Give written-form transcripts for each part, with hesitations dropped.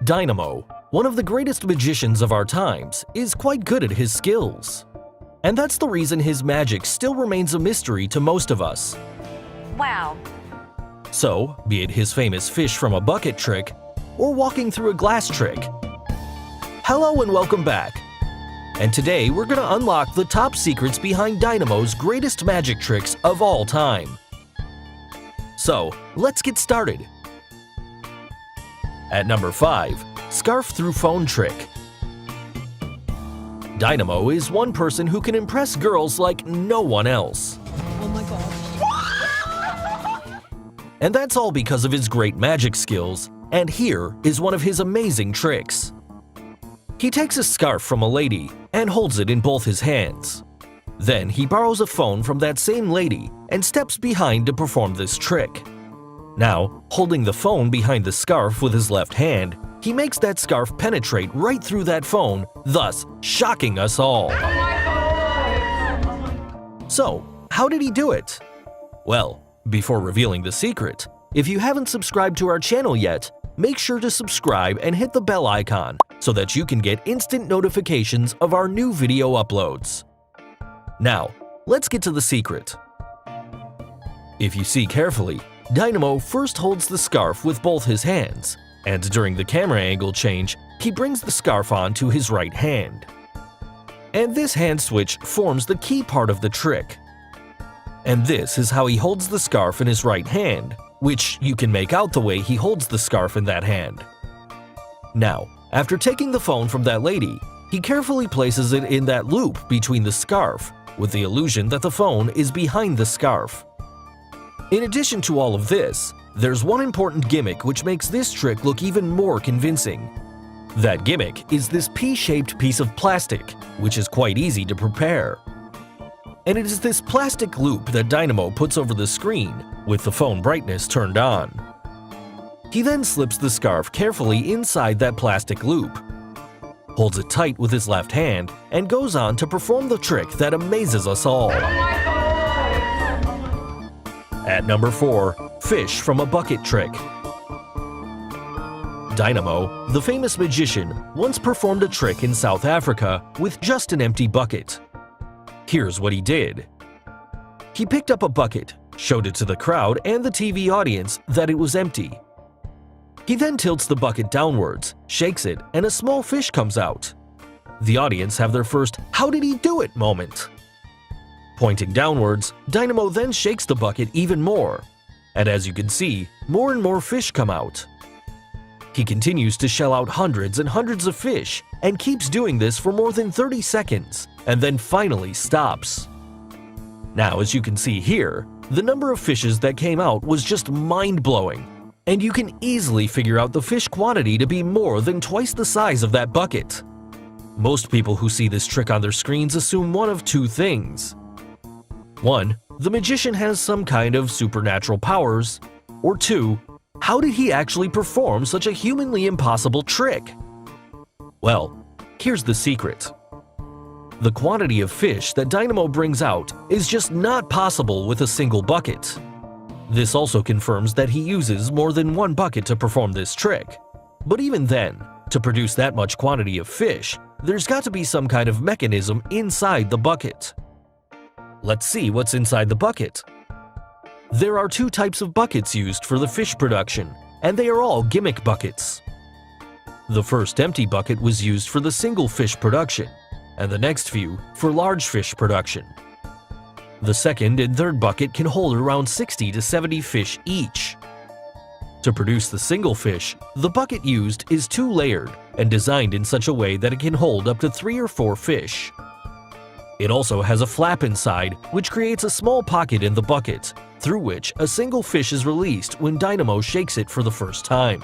Dynamo, one of the greatest magicians of our times, is quite good at his skills. And that's the reason his magic still remains a mystery to most of us. Wow. So, be it his famous fish from a bucket trick, or walking through a glass trick. Hello and welcome back. And today we're going to unlock the top secrets behind Dynamo's greatest magic tricks of all time. So, let's get started. At number 5, Scarf Through Phone Trick. Dynamo is one person who can impress girls like no one else. Oh my gosh. And that's all because of his great magic skills, and here is one of his amazing tricks. He takes a scarf from a lady and holds it in both his hands. Then he borrows a phone from that same lady and steps behind to perform this trick. Now, holding the phone behind the scarf with his left hand, he makes that scarf penetrate right through that phone, thus shocking us all. So, how did he do it? Well, before revealing the secret, if you haven't subscribed to our channel yet, make sure to subscribe and hit the bell icon so that you can get instant notifications of our new video uploads. Now, let's get to the secret. If you see carefully, Dynamo first holds the scarf with both his hands, and during the camera angle change, he brings the scarf on to his right hand. And this hand switch forms the key part of the trick. And this is how he holds the scarf in his right hand, which you can make out the way he holds the scarf in that hand. Now, after taking the phone from that lady, he carefully places it in that loop between the scarf, with the illusion that the phone is behind the scarf. In addition to all of this, there's one important gimmick which makes this trick look even more convincing. That gimmick is this P-shaped piece of plastic, which is quite easy to prepare. And it is this plastic loop that Dynamo puts over the screen, with the phone brightness turned on. He then slips the scarf carefully inside that plastic loop, holds it tight with his left hand, and goes on to perform the trick that amazes us all. At number 4, Fish from a Bucket Trick. Dynamo, the famous magician, once performed a trick in South Africa with just an empty bucket. Here's what he did. He picked up a bucket, showed it to the crowd and the TV audience that it was empty. He then tilts the bucket downwards, shakes it, and a small fish comes out. The audience have their first "how did he do it" moment. Pointing downwards, Dynamo then shakes the bucket even more, and as you can see, more and more fish come out. He continues to shell out hundreds and hundreds of fish and keeps doing this for more than 30 seconds, and then finally stops. Now, as you can see here, the number of fishes that came out was just mind-blowing, and you can easily figure out the fish quantity to be more than twice the size of that bucket. Most people who see this trick on their screens assume one of two things. 1. The magician has some kind of supernatural powers, or 2. How did he actually perform such a humanly impossible trick? Well, here's the secret. The quantity of fish that Dynamo brings out is just not possible with a single bucket. This also confirms that he uses more than one bucket to perform this trick. But even then, to produce that much quantity of fish, there's got to be some kind of mechanism inside the bucket. Let's see what's inside the bucket. There are 2 types of buckets used for the fish production, and they are all gimmick buckets. The first empty bucket was used for the single fish production, and the next few for large fish production. The second and third bucket can hold around 60 to 70 fish each. To produce the single fish, the bucket used is 2-layered and designed in such a way that it can hold up to 3 or 4 fish. It also has a flap inside, which creates a small pocket in the bucket, through which a single fish is released when Dynamo shakes it for the first time.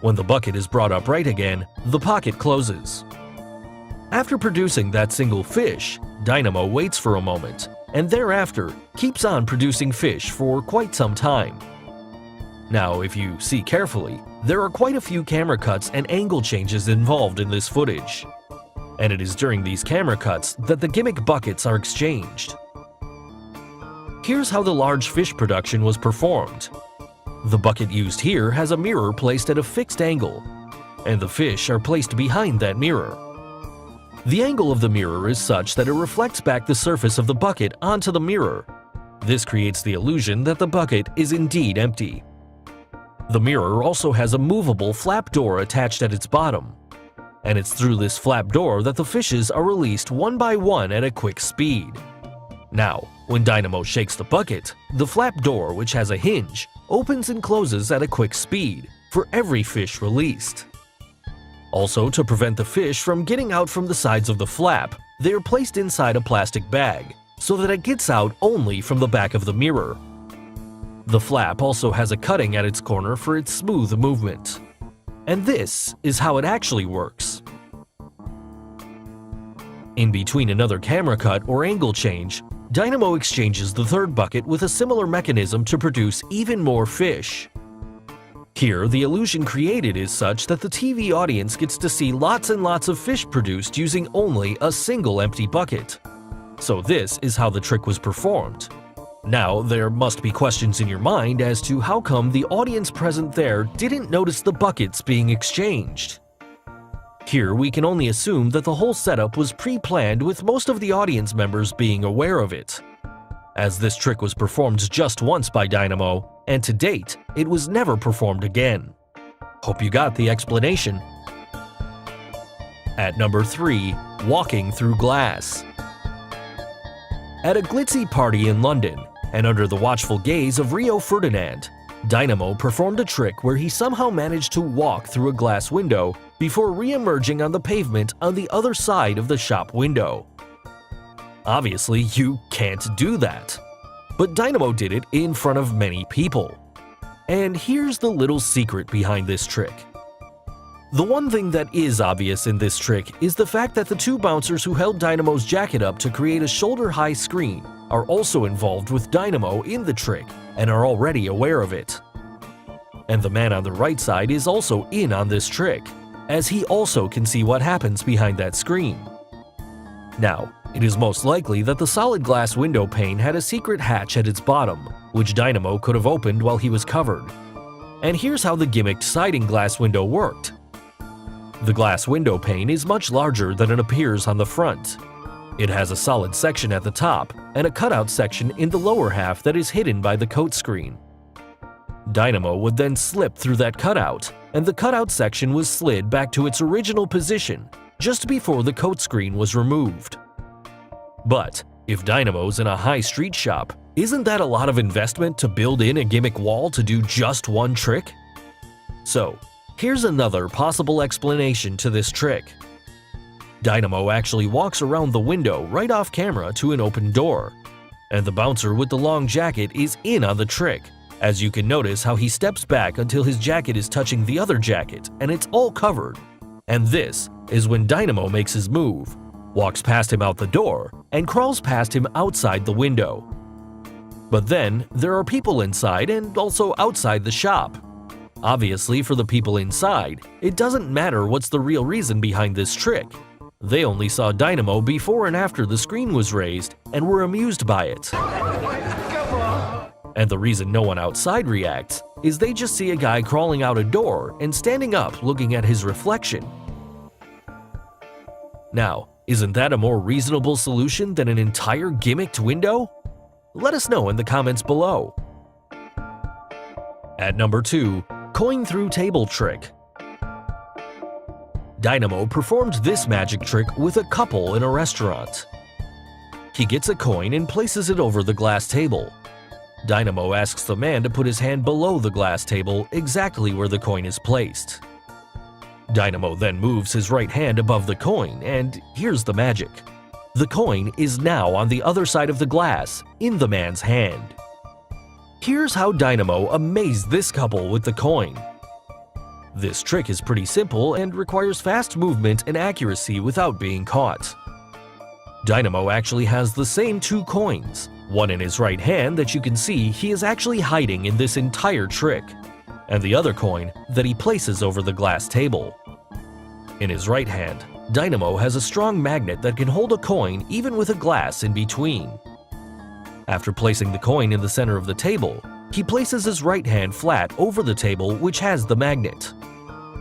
When the bucket is brought upright again, the pocket closes. After producing that single fish, Dynamo waits for a moment, and thereafter keeps on producing fish for quite some time. Now, if you see carefully, there are quite a few camera cuts and angle changes involved in this footage. And it is during these camera cuts that the gimmick buckets are exchanged. Here's how the large fish production was performed. The bucket used here has a mirror placed at a fixed angle, and the fish are placed behind that mirror. The angle of the mirror is such that it reflects back the surface of the bucket onto the mirror. This creates the illusion that the bucket is indeed empty. The mirror also has a movable flap door attached at its bottom, and it's through this flap door that the fishes are released one by one at a quick speed. Now, when Dynamo shakes the bucket, the flap door, which has a hinge, opens and closes at a quick speed for every fish released. Also, to prevent the fish from getting out from the sides of the flap, they are placed inside a plastic bag so that it gets out only from the back of the mirror. The flap also has a cutting at its corner for its smooth movement. And this is how it actually works. In between another camera cut or angle change, Dynamo exchanges the third bucket with a similar mechanism to produce even more fish. Here, the illusion created is such that the TV audience gets to see lots and lots of fish produced using only a single empty bucket. So this is how the trick was performed. Now, there must be questions in your mind as to how come the audience present there didn't notice the buckets being exchanged. Here, we can only assume that the whole setup was pre-planned with most of the audience members being aware of it, as this trick was performed just once by Dynamo, and to date, it was never performed again. Hope you got the explanation. At number 3, walking through glass. At a glitzy party in London, and under the watchful gaze of Rio Ferdinand, Dynamo performed a trick where he somehow managed to walk through a glass window before re-emerging on the pavement on the other side of the shop window. Obviously, you can't do that. But Dynamo did it in front of many people. And here's the little secret behind this trick. The one thing that is obvious in this trick is the fact that the two bouncers who held Dynamo's jacket up to create a shoulder-high screen are also involved with Dynamo in the trick and are already aware of it. And the man on the right side is also in on this trick, as he also can see what happens behind that screen. Now, it is most likely that the solid glass window pane had a secret hatch at its bottom, which Dynamo could have opened while he was covered. And here's how the gimmicked sliding glass window worked. The glass window pane is much larger than it appears on the front. It has a solid section at the top and a cutout section in the lower half that is hidden by the coat screen. Dynamo would then slip through that cutout, and the cutout section was slid back to its original position just before the coat screen was removed. But if Dynamo's in a high street shop, isn't that a lot of investment to build in a gimmick wall to do just one trick? So, here's another possible explanation to this trick. Dynamo actually walks around the window right off camera to an open door, and the bouncer with the long jacket is in on the trick, as you can notice how he steps back until his jacket is touching the other jacket and it's all covered. And this is when Dynamo makes his move, walks past him out the door, and crawls past him outside the window. But then, there are people inside and also outside the shop. Obviously, for the people inside, it doesn't matter what's the real reason behind this trick. They only saw Dynamo before and after the screen was raised and were amused by it. And the reason no one outside reacts is they just see a guy crawling out a door and standing up looking at his reflection. Now, isn't that a more reasonable solution than an entire gimmicked window? Let us know in the comments below. At number 2, coin through table trick. Dynamo performed this magic trick with a couple in a restaurant. He gets a coin and places it over the glass table. Dynamo asks the man to put his hand below the glass table exactly where the coin is placed. Dynamo then moves his right hand above the coin, and here's the magic. The coin is now on the other side of the glass, in the man's hand. Here's how Dynamo amazed this couple with the coin. This trick is pretty simple and requires fast movement and accuracy without being caught. Dynamo actually has the same two coins, one in his right hand that you can see he is actually hiding in this entire trick, and the other coin that he places over the glass table. In his right hand, Dynamo has a strong magnet that can hold a coin even with a glass in between. After placing the coin in the center of the table, he places his right hand flat over the table which has the magnet.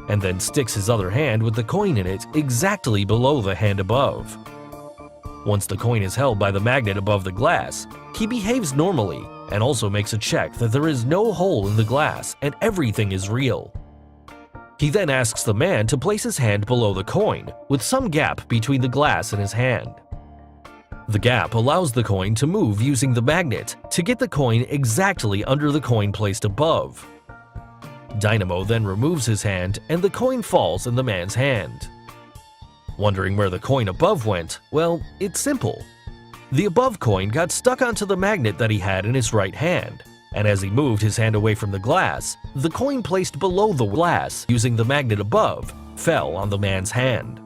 and then sticks his other hand with the coin in it exactly below the hand above. Once the coin is held by the magnet above the glass, he behaves normally and also makes a check that there is no hole in the glass and everything is real. He then asks the man to place his hand below the coin with some gap between the glass and his hand. The gap allows the coin to move using the magnet to get the coin exactly under the coin placed above. Dynamo then removes his hand and the coin falls in the man's hand. Wondering where the coin above went? Well, it's simple. The above coin got stuck onto the magnet that he had in his right hand, and as he moved his hand away from the glass, the coin placed below the glass using the magnet above fell on the man's hand.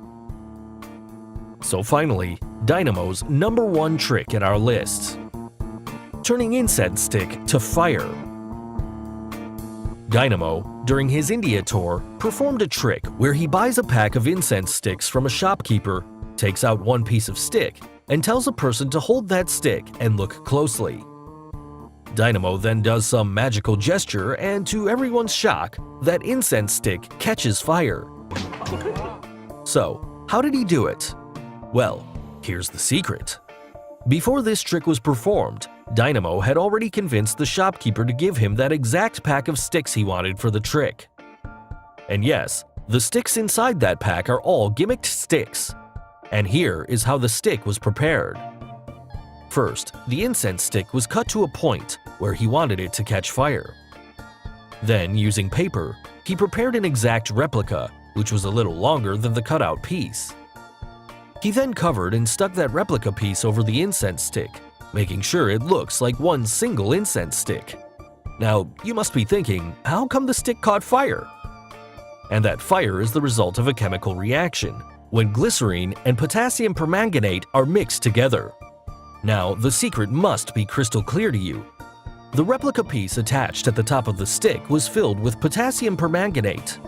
So finally, Dynamo's number one trick in our list: turning incense stick to fire. Dynamo, during his India tour, performed a trick where he buys a pack of incense sticks from a shopkeeper, takes out one piece of stick, and tells a person to hold that stick and look closely. Dynamo then does some magical gesture, and to everyone's shock, that incense stick catches fire. So, how did he do it? Well, here's the secret. Before this trick was performed, Dynamo had already convinced the shopkeeper to give him that exact pack of sticks he wanted for the trick. And yes, the sticks inside that pack are all gimmicked sticks. And here is how the stick was prepared. First, the incense stick was cut to a point where he wanted it to catch fire. Then, using paper, he prepared an exact replica, which was a little longer than the cutout piece. He then covered and stuck that replica piece over the incense stick, making sure it looks like one single incense stick. Now, you must be thinking, how come the stick caught fire? And that fire is the result of a chemical reaction, when glycerine and potassium permanganate are mixed together. Now, the secret must be crystal clear to you. The replica piece attached at the top of the stick was filled with potassium permanganate.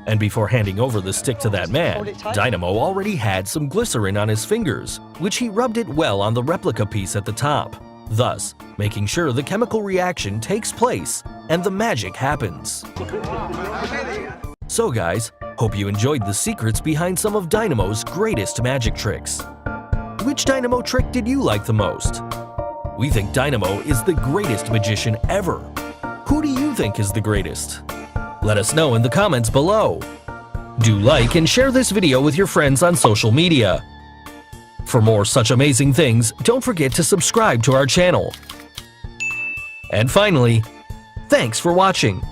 And before handing over the stick to that man, Dynamo already had some glycerin on his fingers, which he rubbed it well on the replica piece at the top, thus making sure the chemical reaction takes place and the magic happens. So guys, hope you enjoyed the secrets behind some of Dynamo's greatest magic tricks. Which Dynamo trick did you like the most? We think Dynamo is the greatest magician ever. Who do you think is the greatest? Let us know in the comments below. Do like and share this video with your friends on social media. For more such amazing things, don't forget to subscribe to our channel. And finally, thanks for watching.